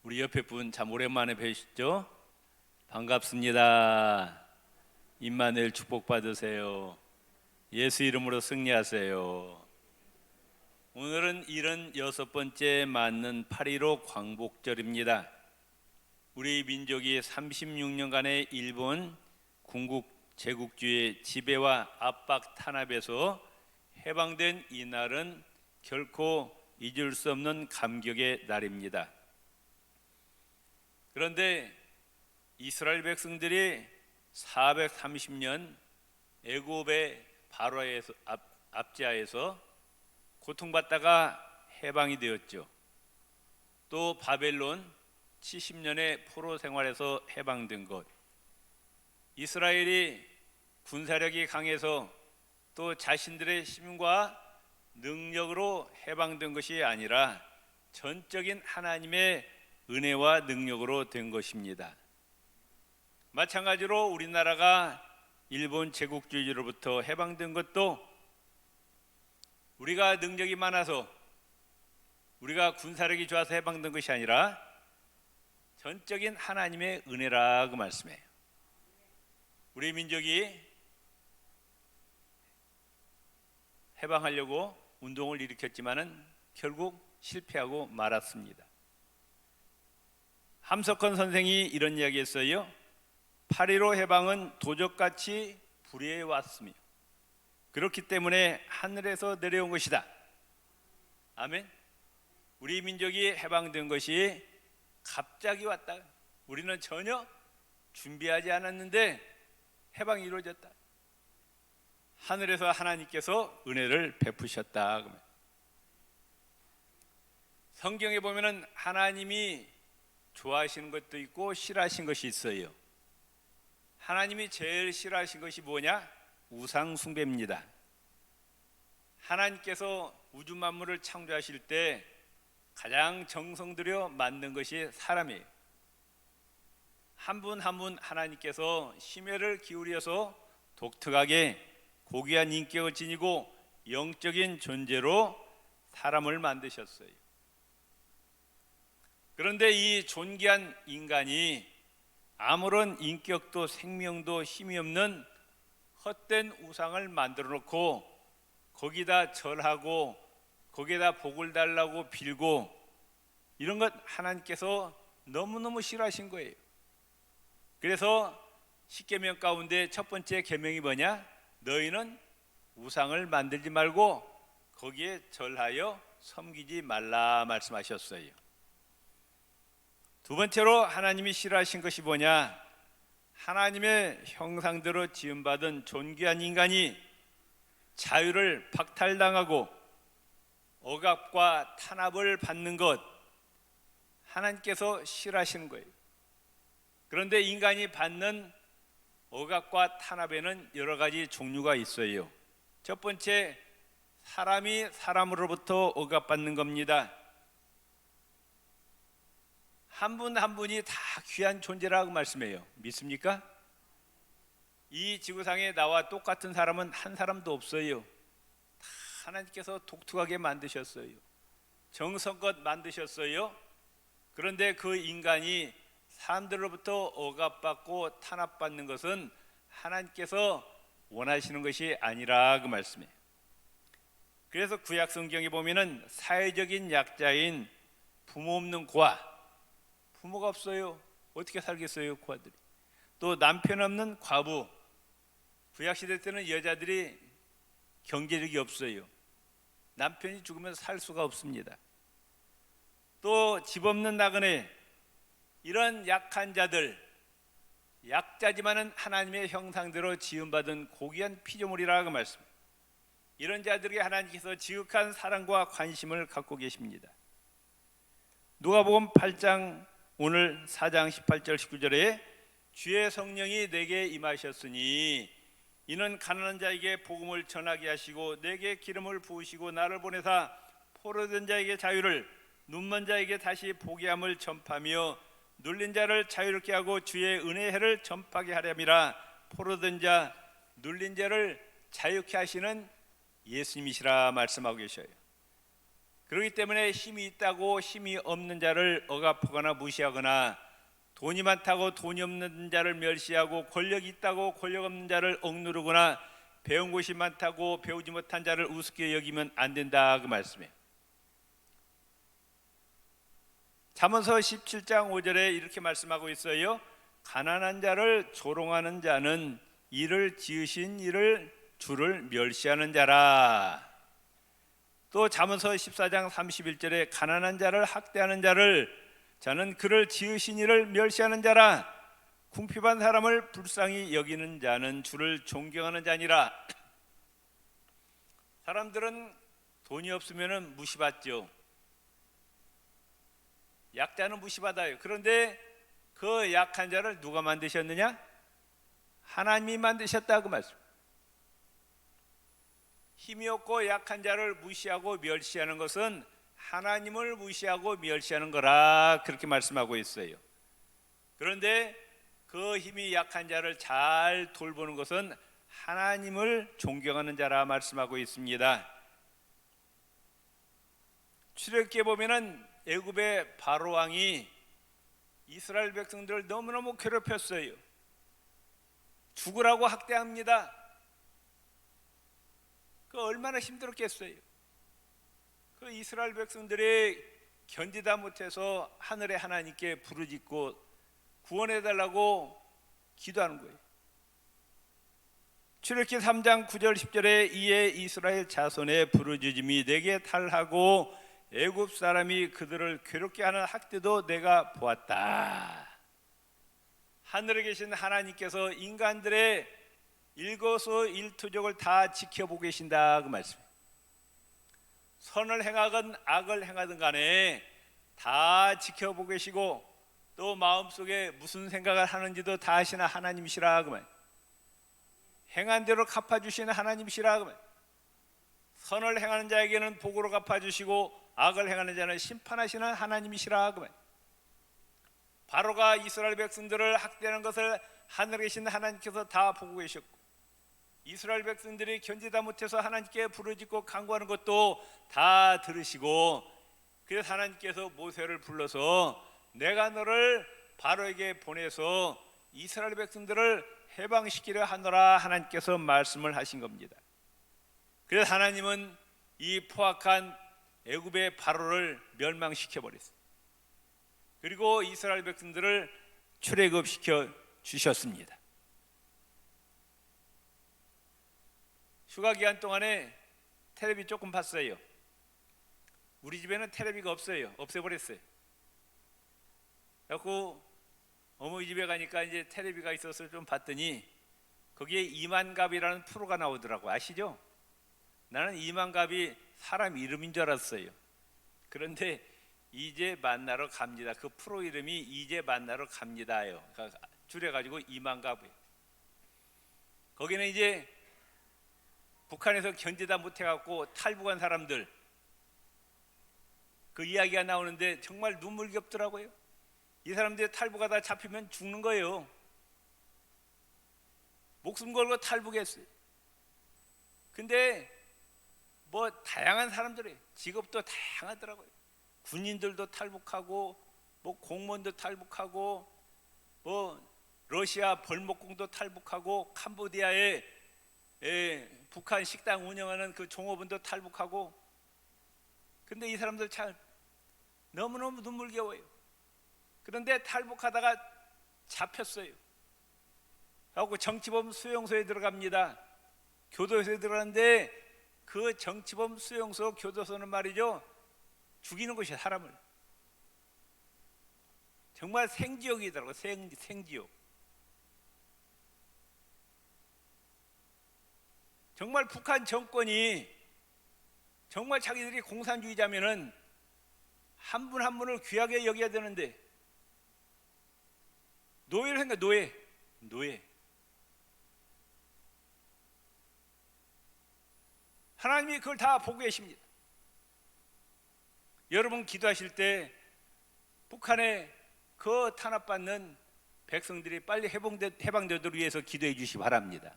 우리 옆에 분 참 오랜만에 뵈시죠? 반갑습니다. 임마누엘 축복 받으세요. 예수 이름으로 승리하세요. 오늘은 76번째 맞는 8.15 광복절입니다. 우리 민족이 36년간의 일본 군국 제국주의 지배와 압박 탄압에서 해방된 이 날은 결코 잊을 수 없는 감격의 날입니다. 그런데 이스라엘 백성들이 430년 애굽의 바로에서 압제하에서 고통받다가 해방이 되었죠. 또 바벨론 70년의 포로 생활에서 해방된 것, 이스라엘이 군사력이 강해서 또 자신들의 힘과 능력으로 해방된 것이 아니라 전적인 하나님의 은혜와 능력으로 된 것입니다. 마찬가지로 우리나라가 일본 제국주의로부터 해방된 것도 우리가 능력이 많아서, 우리가 군사력이 좋아서 해방된 것이 아니라 전적인 하나님의 은혜라고 말씀해요. 우리 민족이 해방하려고 운동을 일으켰지만은 결국 실패하고 말았습니다. 함석헌 선생이 이런 이야기했어요. 8.15 해방은 도적같이 불의해 왔으며 그렇기 때문에 하늘에서 내려온 것이다. 아멘. 우리 민족이 해방된 것이 갑자기 왔다. 우리는 전혀 준비하지 않았는데 해방이 이루어졌다. 하늘에서 하나님께서 은혜를 베푸셨다. 성경에 보면은 하나님이 좋아하시는 것도 있고 싫어하신 것이 있어요. 하나님이 제일 싫어하신 것이 뭐냐? 우상 숭배입니다. 하나님께서 우주 만물을 창조하실 때 가장 정성 들여 만든 것이 사람이에요. 한 분 한 분 하나님께서 심혈을 기울여서 독특하게 고귀한 인격을 지니고 영적인 존재로 사람을 만드셨어요. 그런데 이 존귀한 인간이 아무런 인격도 생명도 힘이 없는 헛된 우상을 만들어 놓고 거기다 절하고 거기에다 복을 달라고 빌고, 이런 것 하나님께서 너무너무 싫어하신 거예요. 그래서 십계명 가운데 첫 번째 계명이 뭐냐? 너희는 우상을 만들지 말고 거기에 절하여 섬기지 말라 말씀하셨어요. 두 번째로 하나님이 싫어하신 것이 뭐냐? 하나님의 형상대로 지음받은 존귀한 인간이 자유를 박탈당하고 억압과 탄압을 받는 것, 하나님께서 싫어하시는 거예요. 그런데 인간이 받는 억압과 탄압에는 여러 가지 종류가 있어요. 첫 번째, 사람이 사람으로부터 억압받는 겁니다. 한 분 한 분이 다 귀한 존재라고 말씀해요. 믿습니까? 이 지구상에 나와 똑같은 사람은 한 사람도 없어요. 다 하나님께서 독특하게 만드셨어요. 정성껏 만드셨어요. 그런데 그 인간이 사람들로부터 억압받고 탄압받는 것은 하나님께서 원하시는 것이 아니라 그 말씀이에요. 그래서 구약 성경에 보면은 사회적인 약자인 부모 없는 고아, 부모가 없어요. 어떻게 살겠어요, 고아들이. 또 남편 없는 과부, 구약시대 때는 여자들이 경제력이 없어요. 남편이 죽으면 살 수가 없습니다. 또 집 없는 나그네, 이런 약한 자들, 약자지만은 하나님의 형상대로 지음받은 고귀한 피조물이라고 말씀합니다. 이런 자들에게 하나님께서 지극한 사랑과 관심을 갖고 계십니다. 누가복음 8장 오늘 4장 18절 19절에 주의 성령이 내게 임하셨으니 이는 가난한 자에게 복음을 전하게 하시고 내게 기름을 부으시고 나를 보내사 포로된 자에게 자유를, 눈먼 자에게 다시 보게 함을 전파하며 눌린 자를 자유롭게 하고 주의 은혜의 해를 전파하게 하렴이라. 포로된 자, 눌린 자를 자유케 하시는 예수님이시라 말씀하고 계셔요. 그렇기 때문에 힘이 있다고 힘이 없는 자를 억압하거나 무시하거나 돈이 많다고 돈이 없는 자를 멸시하고 권력이 있다고 권력 없는 자를 억누르거나 배운 것이 많다고 배우지 못한 자를 우습게 여기면 안 된다 그 말씀이에요. 잠언서 17장 5절에 이렇게 말씀하고 있어요. 가난한 자를 조롱하는 자는 이를 지으신 이를 주를 멸시하는 자라. 또 잠언서 14장 31절에 가난한 자를 학대하는 자는 그를 지으신 이를 멸시하는 자라. 궁핍한 사람을 불쌍히 여기는 자는 주를 존경하는 자니라. 사람들은 돈이 없으면 무시받죠. 약자는 무시받아요. 그런데 그 약한 자를 누가 만드셨느냐? 하나님이 만드셨다 그 말씀. 힘이 없고 약한 자를 무시하고 멸시하는 것은 하나님을 무시하고 멸시하는 거라 그렇게 말씀하고 있어요. 그런데 그 힘이 약한 자를 잘 돌보는 것은 하나님을 존경하는 자라 말씀하고 있습니다. 출애굽기에 보면은 애굽의 바로 왕이 이스라엘 백성들을 너무너무 괴롭혔어요. 죽으라고 학대합니다. 그 얼마나 힘들었겠어요. 그 이스라엘 백성들이 견디다 못해서 하늘의 하나님께 부르짖고 구원해달라고 기도하는 거예요. 출애굽기 3장 9절 10절에 이에 이스라엘 자손의 부르짖음이 내게 달하고 애굽 사람이 그들을 괴롭게 하는 학대도 내가 보았다. 하늘에 계신 하나님께서 인간들의 일거수일투족을 다 지켜보고 계신다 그 말씀. 선을 행하건 악을 행하든 간에 다 지켜보고 계시고 또 마음속에 무슨 생각을 하는지도 다 아시는 하나님이시라 그 말. 행한 대로 갚아주시는 하나님이시라 그 말. 선을 행하는 자에게는 복으로 갚아주시고 악을 행하는 자는 심판하시는 하나님이시라 그 말. 바로가 이스라엘 백성들을 학대하는 것을 하늘에 계신 하나님께서 다 보고 계셨고 이스라엘 백성들이 견디다 못해서 하나님께 부르짖고 간구하는 것도 다 들으시고 그래서 하나님께서 모세를 불러서 내가 너를 바로에게 보내서 이스라엘 백성들을 해방시키려 하노라 하나님께서 말씀을 하신 겁니다. 그래서 하나님은 이 포악한 애굽의 바로를 멸망시켜 버렸어요. 그리고 이스라엘 백성들을 출애굽시켜 주셨습니다. 휴가 기간 동안에 텔레비 조금 봤어요. 우리 집에는 텔레비가 없어요. 없애버렸어요. 그래서 어머니 집에 가니까 이제 텔레비가 있어서 좀 봤더니 거기에 이만갑이라는 프로가 나오더라고. 아시죠? 나는 이만갑이 사람 이름인 줄 알았어요. 그런데 이제 만나러 갑니다. 그 프로 이름이 이제 만나러 갑니다요. 그러니까 줄여가지고 이만갑이에요. 거기는 이제 북한에서 견디다 못해갖고 탈북한 사람들 그 이야기가 나오는데 정말 눈물겹더라고요. 이 사람들이 탈북하다 잡히면 죽는 거예요. 목숨 걸고 탈북했어요. 근데 뭐 다양한 사람들이 직업도 다양하더라고요. 군인들도 탈북하고 뭐 공무원도 탈북하고 뭐 러시아 벌목공도 탈북하고 캄보디아에 북한 식당 운영하는 그 종업원도 탈북하고. 근데 이 사람들 참 너무너무 눈물겨워요. 그런데 탈북하다가 잡혔어요. 하고 정치범 수용소에 들어갑니다. 교도소에 들어가는데 그 정치범 수용소 교도소는 말이죠, 죽이는 것이야, 사람을. 정말 생지옥이더라고요. 생지옥. 정말 북한 정권이 정말 자기들이 공산주의자면은 한 분 한 분을 귀하게 여겨야 되는데 노예를 한다. 노예. 하나님이 그걸 다 보고 계십니다. 여러분 기도하실 때 북한의 그 탄압받는 백성들이 빨리 해방되도록 위해서 기도해 주시기 바랍니다.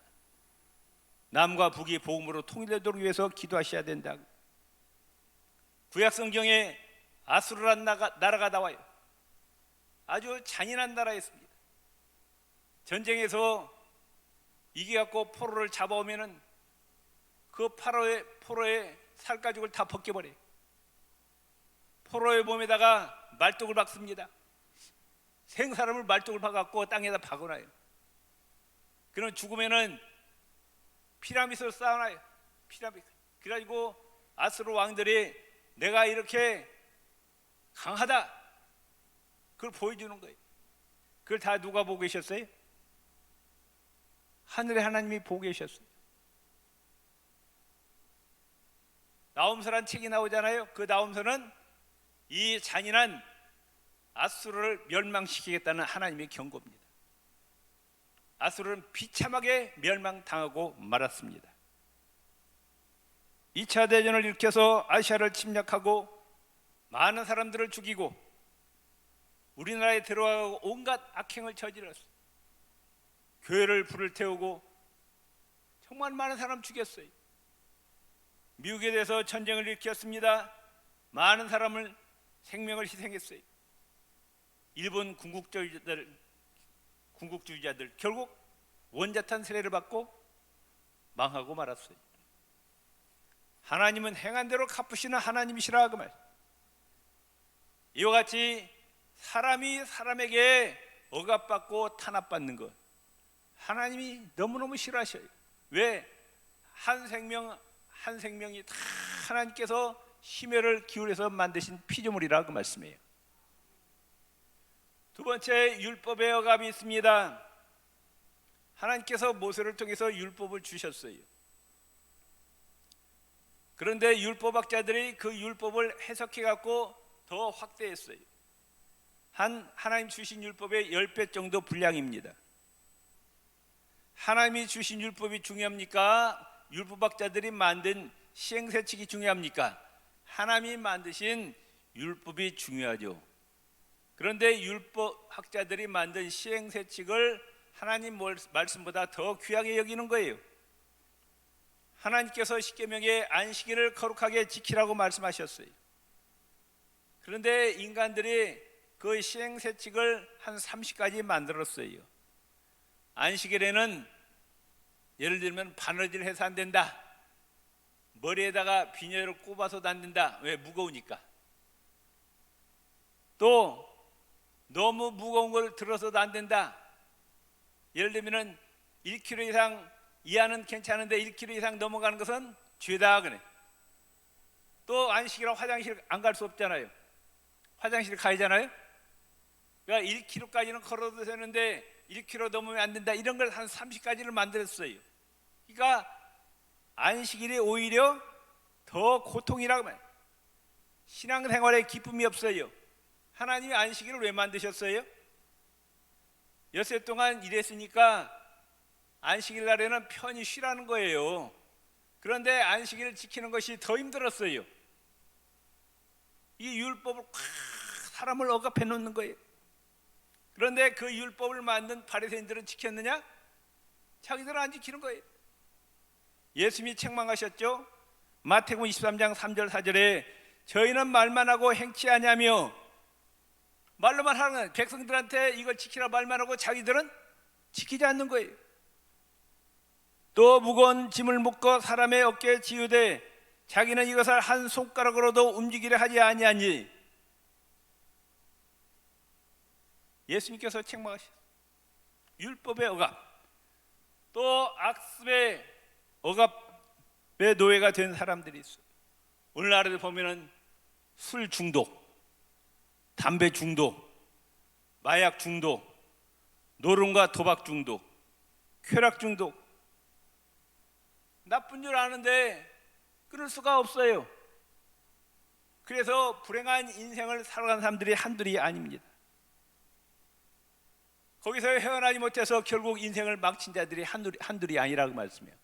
남과 북이 복음으로 통일되도록 위해서 기도하셔야 된다. 구약 성경에 아수르란 나라가 나와요. 아주 잔인한 나라였습니다. 전쟁에서 이겨갖고 포로를 잡아오면은 그 포로의 살가죽을 다 벗겨버려요. 포로의 몸에다가 말뚝을 박습니다. 생사람을 말뚝을 박아갖고 땅에다 박아놔요. 그럼 죽으면은 피라미드로 쌓아놔요. 피라미드. 그래가지고 아수르 왕들이 내가 이렇게 강하다, 그걸 보여주는 거예요. 그걸 다 누가 보고 계셨어요? 하늘의 하나님이 보고 계셨어요. 나홈서란 책이 나오잖아요. 그 나홈서는 이 잔인한 아수르를 멸망시키겠다는 하나님의 경고입니다. 아수르는 비참하게 멸망당하고 말았습니다. 2차 대전을 일으켜서 아시아를 침략하고 많은 사람들을 죽이고 우리나라에 들어가고 온갖 악행을 저질렀어요. 교회를 불을 태우고 정말 많은 사람 죽였어요. 미국에 대해서 전쟁을 일으켰습니다. 많은 사람을 생명을 희생했어요. 일본 군국주의자들 결국 원자탄 세례를 받고 망하고 말았어요. 하나님은 행한 대로 갚으시는 하나님이시라 그 말. 이와 같이 사람이 사람에게 억압받고 탄압받는 것, 하나님이 너무너무 싫어하셔요. 왜? 한 생명이 다 하나님께서 심혈을 기울여서 만드신 피조물이라 그 말씀이에요. 두 번째, 율법의 억압이 있습니다. 하나님께서 모세를 통해서 율법을 주셨어요. 그런데 율법학자들이 그 율법을 해석해 갖고 더 확대했어요. 하나님 주신 율법의 10배 정도 분량입니다. 하나님이 주신 율법이 중요합니까? 율법학자들이 만든 시행세칙이 중요합니까? 하나님이 만드신 율법이 중요하죠. 그런데 율법학자들이 만든 시행세칙을 하나님 말씀보다 더 귀하게 여기는 거예요. 하나님께서 십계명에 안식일을 거룩하게 지키라고 말씀하셨어요. 그런데 인간들이 그 시행세칙을 한 30가지 만들었어요. 안식일에는 예를 들면 바느질 해서 안 된다, 머리에다가 비녀를 꼽아서도 안 된다. 왜? 무거우니까. 또 너무 무거운 걸 들어서도 안 된다. 예를 들면 1kg 이상 이하는 괜찮은데 1kg 이상 넘어가는 것은 죄다 그래. 또 안식이라 화장실 안 갈 수 없잖아요. 화장실 가야잖아요. 그러니까 1kg까지는 걸어도 되는데 1kg 넘으면 안 된다. 이런 걸 한 30가지를 만들었어요. 그러니까 안식일이 오히려 더 고통이라고 말해요. 신앙생활에 기쁨이 없어요. 하나님이 안식일을 왜 만드셨어요? 엿새 동안 일했으니까 안식일 날에는 편히 쉬라는 거예요. 그런데 안식일을 지키는 것이 더 힘들었어요. 이 율법을 꽉 사람을 억압해 놓는 거예요. 그런데 그 율법을 만든 바리새인들은 지켰느냐? 자기들은 안 지키는 거예요. 예수님이 책망하셨죠. 마태복음 23장 3절 4절에 저희는 말만 하고 행치 아니하며, 말로만 하는 백성들한테 이걸 지키라 말만 하고 자기들은 지키지 않는 거예요. 또 무거운 짐을 묶어 사람의 어깨에 지우되 자기는 이것을 한 손가락으로도 움직이려 하지 아니하니. 예수님께서 책망하셨어요. 율법의 억압, 또 악습의 억압의 노예가 된 사람들이 있어요. 오늘날에 보면은 술 중독, 담배 중독, 마약 중독, 노름과 도박 중독, 쾌락 중독. 나쁜 줄 아는데 끊을 수가 없어요. 그래서 불행한 인생을 살아간 사람들이 한둘이 아닙니다. 거기서 헤어나지 못해서 결국 인생을 망친 자들이 한둘이 아니라고 말씀해요.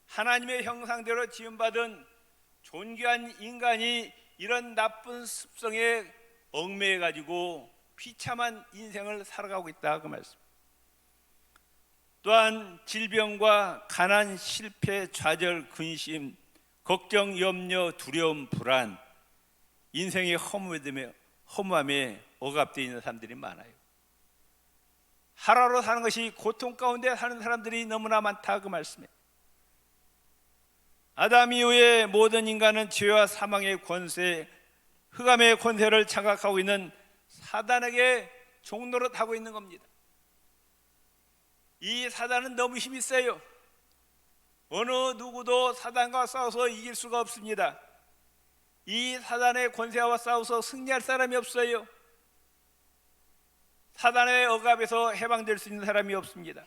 하나님의 형상대로 지음받은 존귀한 인간이 이런 나쁜 습성에 얽매여 가지고 비참한 인생을 살아가고 있다 그 말씀. 또한 질병과 가난, 실패, 좌절, 근심, 걱정, 염려, 두려움, 불안, 인생의 허무함에 억압되어 있는 사람들이 많아요. 하루하루 사는 것이 고통 가운데 사는 사람들이 너무나 많다 그 말씀이에요. 아담 이후에 모든 인간은 죄와 사망의 권세, 흑암의 권세를 장악하고 있는 사단에게 종노릇하고 있는 겁니다. 이 사단은 너무 힘이 세요. 어느 누구도 사단과 싸워서 이길 수가 없습니다. 이 사단의 권세와 싸워서 승리할 사람이 없어요. 사단의 억압에서 해방될 수 있는 사람이 없습니다.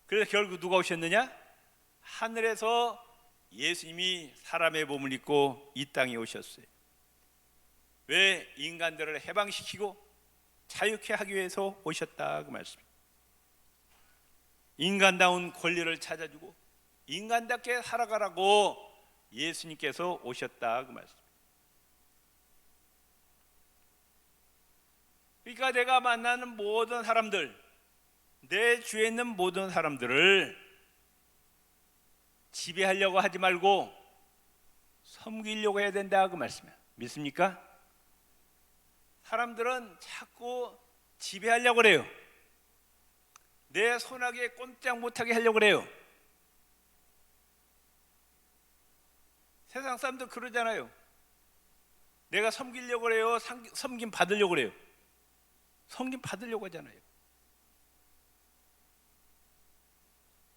그래서 결국 누가 오셨느냐? 하늘에서 예수님이 사람의 몸을 입고 이 땅에 오셨어요. 왜? 인간들을 해방시키고 자유케 하기 위해서 오셨다 그 말씀입니다. 인간다운 권리를 찾아주고 인간답게 살아가라고 예수님께서 오셨다 그 말씀입니다. 그러니까 내가 만나는 모든 사람들, 내 주위에 있는 모든 사람들을 지배하려고 하지 말고 섬기려고 해야 된다 그 말씀이에요. 믿습니까? 사람들은 자꾸 지배하려고 그래요. 내 손아귀에 꼼짝 못하게 하려고 그래요. 세상 사람들 그러잖아요. 내가 섬기려고 그래요. 섬김 받으려고 그래요. 섬김 받으려고 하잖아요.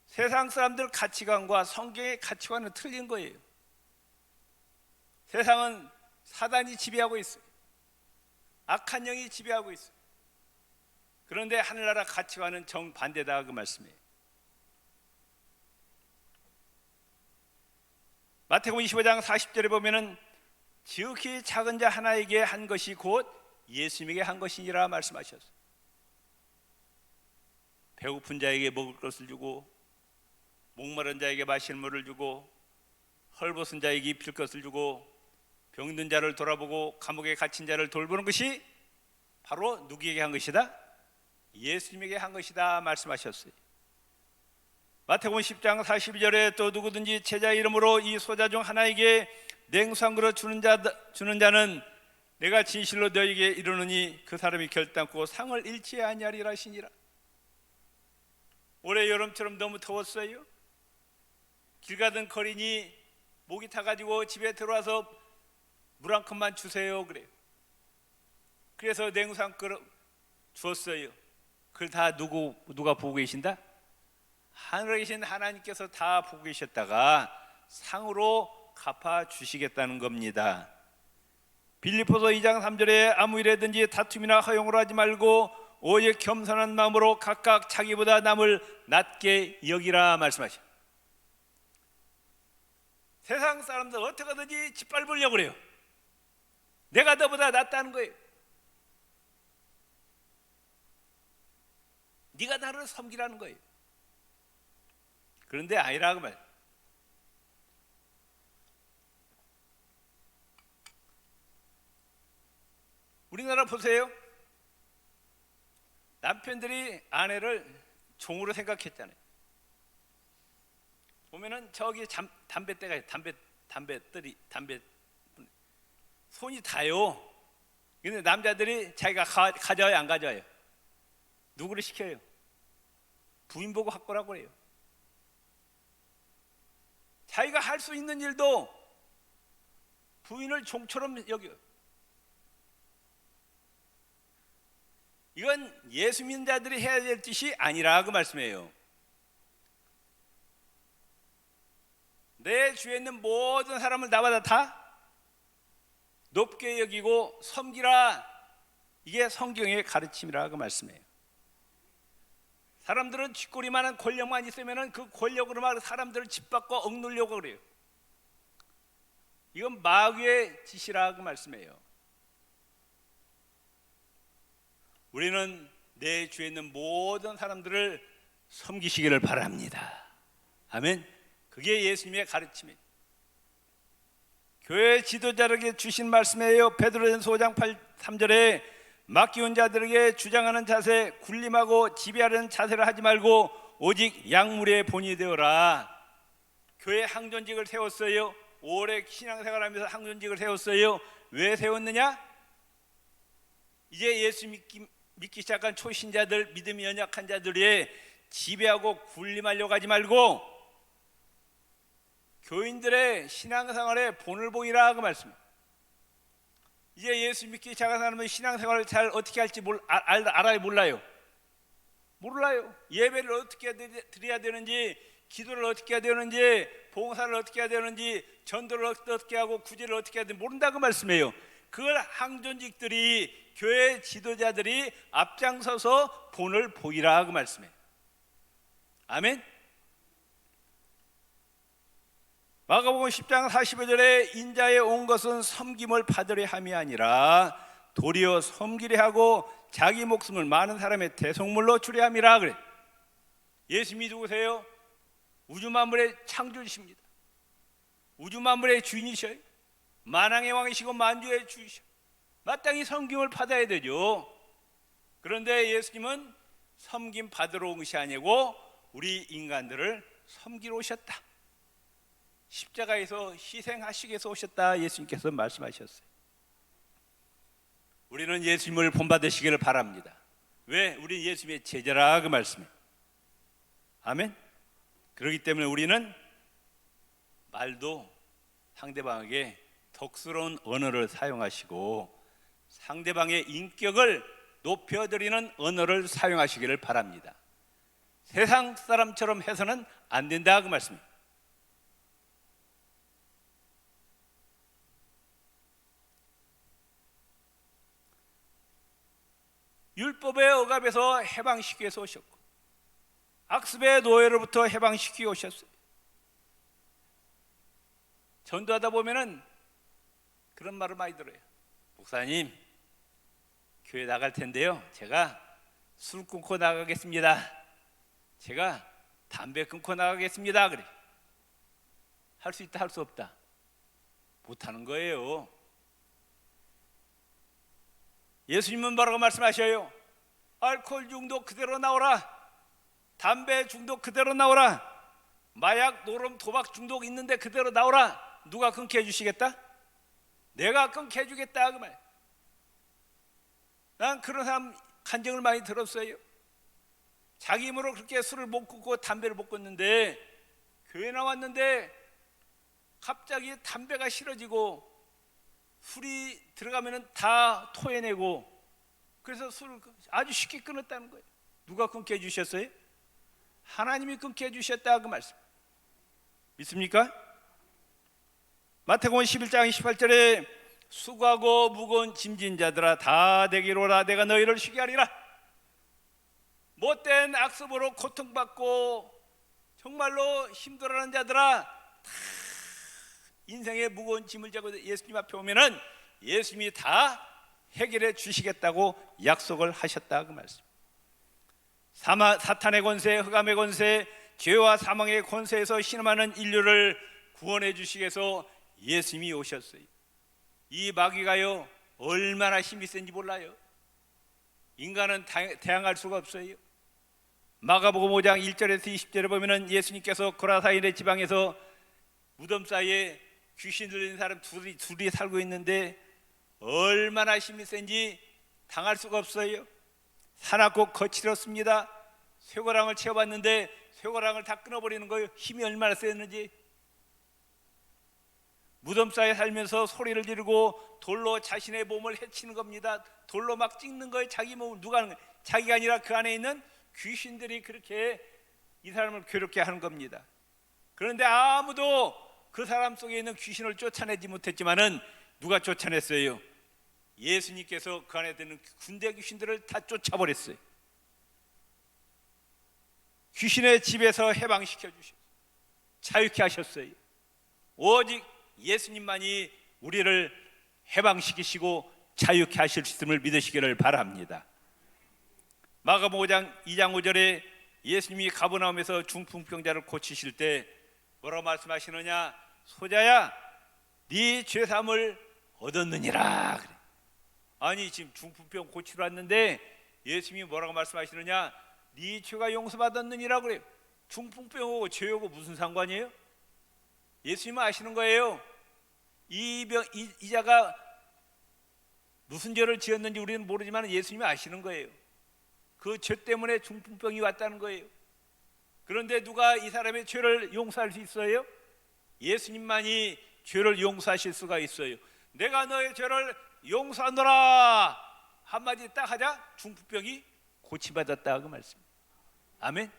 세상 사람들 가치관과 성경의 가치관은 틀린 거예요. 세상은 사단이 지배하고 있어요. 악한 영이 지배하고 있어요. 그런데 하늘나라 가치관은 정반대다 그 말씀이에요. 마태복음 25장 40절에 보면은 지극히 작은 자 하나에게 한 것이 곧 예수님에게 한 것이니라 말씀하셨어요. 배고픈 자에게 먹을 것을 주고 목마른 자에게 마실 물을 주고 헐벗은 자에게 입힐 것을 주고 병든 자를 돌아보고 감옥에 갇힌 자를 돌보는 것이 바로 누구에게 한 것이다? 예수님에게 한 것이다 말씀하셨어요. 마태복음 10장 42절에 또 누구든지 제자 이름으로 이 소자 중 하나에게 냉수 한 그릇 주는 자는 내가 진실로 너희에게 이르노니 그 사람이 결단코 상을 잃지 아니하리라 하시니라. 올해 여름처럼 너무 더웠어요. 길 가던 거린이 목이 타가지고 집에 들어와서 물 한 컵만 주세요 그래요. 그래서 냉수 한 그릇 주었어요. 그걸 다 누가 보고 계신다? 하늘에 계신 하나님께서 다 보고 계셨다가 상으로 갚아주시겠다는 겁니다. 빌립보서 2장 3절에 아무 일에든지 다툼이나 허용으로 하지 말고 오직 겸손한 마음으로 각각 자기보다 남을 낮게 여기라 말씀하셔. 세상 사람들 어떻게든지 짓밟으려고 그래요. 내가 너보다 낫다는 거예요. 네가 나를 섬기라는 거예요. 그런데 아니라 그 말. 우리나라 보세요. 남편들이 아내를 종으로 생각했잖아요. 보면은 저기 담배대가 담배 손이 다요. 근데 남자들이 자기가 가져와요, 안 가져와요? 누구를 시켜요? 부인 보고 갖고 오라고 그래요. 자기가 할 수 있는 일도 부인을 종처럼 여겨요. 이건 예수 믿는 자들이 해야 될 뜻이 아니라 그 말씀이에요. 내 주위에 있는 모든 사람을 나보다 다 높게 여기고 섬기라. 이게 성경의 가르침이라 그 말씀이에요. 사람들은 쥐꼬리만한 권력만 있으면 그 권력으로 막 사람들을 짓밟고 억누르려고 그래요. 이건 마귀의 짓이라 그 말씀이에요. 우리는 내 주위에 있는 모든 사람들을 섬기시기를 바랍니다. 아멘. 그게 예수님의 가르침이에요. 교회 지도자에게 주신 말씀이에요. 베드로전서 5장 3절에 맡기운 자들에게 주장하는 자세, 군림하고 지배하는 자세를 하지 말고 오직 약물의 본이 되어라. 교회 항존직을 세웠어요. 오래 신앙생활하면서 항존직을 세웠어요. 왜 세웠느냐? 이제 예수 믿기 시작한 초신자들, 믿음이 연약한 자들이 지배하고 군림하려고 하지 말고 교인들의 신앙생활에 본을 보이라 그 말씀입니다. 이제 예수 믿기 시작한 사람은 신앙생활을 잘 어떻게 할지 알아요, 몰라요? 몰라요. 예배를 어떻게 드려야 되는지, 기도를 어떻게 해야 되는지, 봉사를 어떻게 해야 되는지, 전도를 어떻게 하고 구제를 어떻게 해야 되는지 모른다 그 말씀이에요. 그걸 항존직들이, 교회 지도자들이 앞장서서 본을 보이라 그 말씀이에요. 아멘. 마가복음 10장 45절에 인자에 온 것은 섬김을 받으려 함이 아니라 도리어 섬기려 하고 자기 목숨을 많은 사람의 대속물로 주려 함이라 그래. 예수님이 누구세요? 우주 만물의 창조주십니다. 우주 만물의 주인이셔요. 만왕의 왕이시고 만주의 주이셔. 마땅히 섬김을 받아야 되죠. 그런데 예수님은 섬김 받으러 온 것이 아니고 우리 인간들을 섬기러 오셨다. 십자가에서 희생하시기 위해서 오셨다 예수님께서 말씀하셨어요. 우리는 예수님을 본받으시기를 바랍니다. 왜? 우리 예수님의 제자라 그 말씀이에요. 아멘. 그렇기 때문에 우리는 말도 상대방에게 덕스러운 언어를 사용하시고 상대방의 인격을 높여드리는 언어를 사용하시기를 바랍니다. 세상 사람처럼 해서는 안 된다 그 말씀입니다. 율법의 억압에서 해방시키기 위해서 오셨고 악습의 노예로부터 해방시키기 오셨어요. 전도하다 보면은 그런 말을 많이 들어요. 목사님, 교회 나갈 텐데요, 제가 술 끊고 나가겠습니다. 제가 담배 끊고 나가겠습니다. 그래. 할 수 있다, 할 수 없다? 못하는 거예요. 예수님은 뭐라고 말씀하셔요? 알코올 중독 그대로 나오라. 담배 중독 그대로 나오라. 마약, 노름, 도박 중독 있는데 그대로 나오라. 누가 끊게 해주시겠다? 내가 끊게 해주겠다 그 말. 난 그런 사람 간증을 많이 들었어요. 자기 힘으로 그렇게 술을 못 끊고 담배를 못 끊는데 교회 나왔는데 갑자기 담배가 싫어지고 술이 들어가면 다 토해내고 그래서 술을 아주 쉽게 끊었다는 거예요. 누가 끊게 해주셨어요? 하나님이 끊게 해주셨다 그 말씀. 믿습니까? 마태복음 11장 28절에 수고하고 무거운 짐진 자들아 다 내게로 오라. 내가 너희를 쉬게 하리라. 못된 악습으로 고통받고 정말로 힘들어하는 자들아 다 인생의 무거운 짐을 지고 예수님 앞에 오면은 예수님이 다 해결해 주시겠다고 약속을 하셨다 그 말씀. 사탄의 권세, 흑암의 권세, 죄와 사망의 권세에서 신음하는 인류를 구원해 주시기 위해서 예수님이 오셨어요. 이 마귀가요 얼마나 힘이 센지 몰라요. 인간은 대항할 수가 없어요. 마가복음 5장 1절에서 20절에 보면은 예수님께서 고라사인의 지방에서 무덤 사이에 귀신 들린 사람 둘이 살고 있는데 얼마나 힘이 센지 당할 수가 없어요. 사납고 거칠었습니다. 쇠고랑을 채워봤는데 쇠고랑을 다 끊어버리는 거예요. 힘이 얼마나 셌는지. 무덤 사이에 살면서 소리를 지르고 돌로 자신의 몸을 해치는 겁니다. 돌로 막 찍는 거예요. 자기 몸을. 누가 하는 거예요? 자기가 아니라 그 안에 있는 귀신들이 그렇게 이 사람을 괴롭게 하는 겁니다. 그런데 아무도 그 사람 속에 있는 귀신을 쫓아내지 못했지만은 누가 쫓아냈어요? 예수님께서 그 안에 드는 군대 귀신들을 다 쫓아버렸어요. 귀신의 집에서 해방시켜 주셨어요. 자유케 하셨어요. 오직 예수님만이 우리를 해방시키시고 자유케 하실 수 있음을 믿으시기를 바랍니다. 마가복음 5장 2장 5절에 예수님이 가버나움에서 중풍병자를 고치실 때 뭐라고 말씀하시느냐? 소자야, 네 죄사함을 얻었느니라 그래. 아니 지금 중풍병 고치러 왔는데 예수님이 뭐라고 말씀하시느냐? 네 죄가 용서받았느니라 그래요. 중풍병하고 죄하고 무슨 상관이에요? 예수님은 아시는 거예요. 이 자가 무슨 죄를 지었는지 우리는 모르지만 예수님이 아시는 거예요. 그 죄 때문에 중풍병이 왔다는 거예요. 그런데 누가 이 사람의 죄를 용서할 수 있어요? 예수님만이 죄를 용서하실 수가 있어요. 내가 너의 죄를 용서하노라 한마디 딱 하자 중풍병이 고침받았다 그 말씀. 아멘.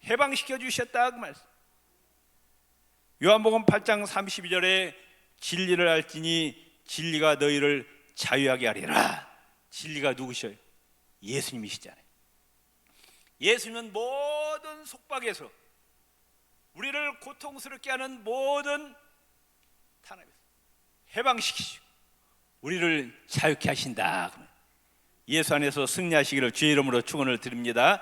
해방시켜 주셨다 그 말씀. 요한복음 8장 32절에 진리를 알지니 진리가 너희를 자유하게 하리라. 진리가 누구셔요? 예수님이시잖아요. 예수님은 모든 속박에서 우리를 고통스럽게 하는 모든 탄압에서 해방시키시고 우리를 자유케 하신다. 예수 안에서 승리하시기를 주의 이름으로 축원을 드립니다.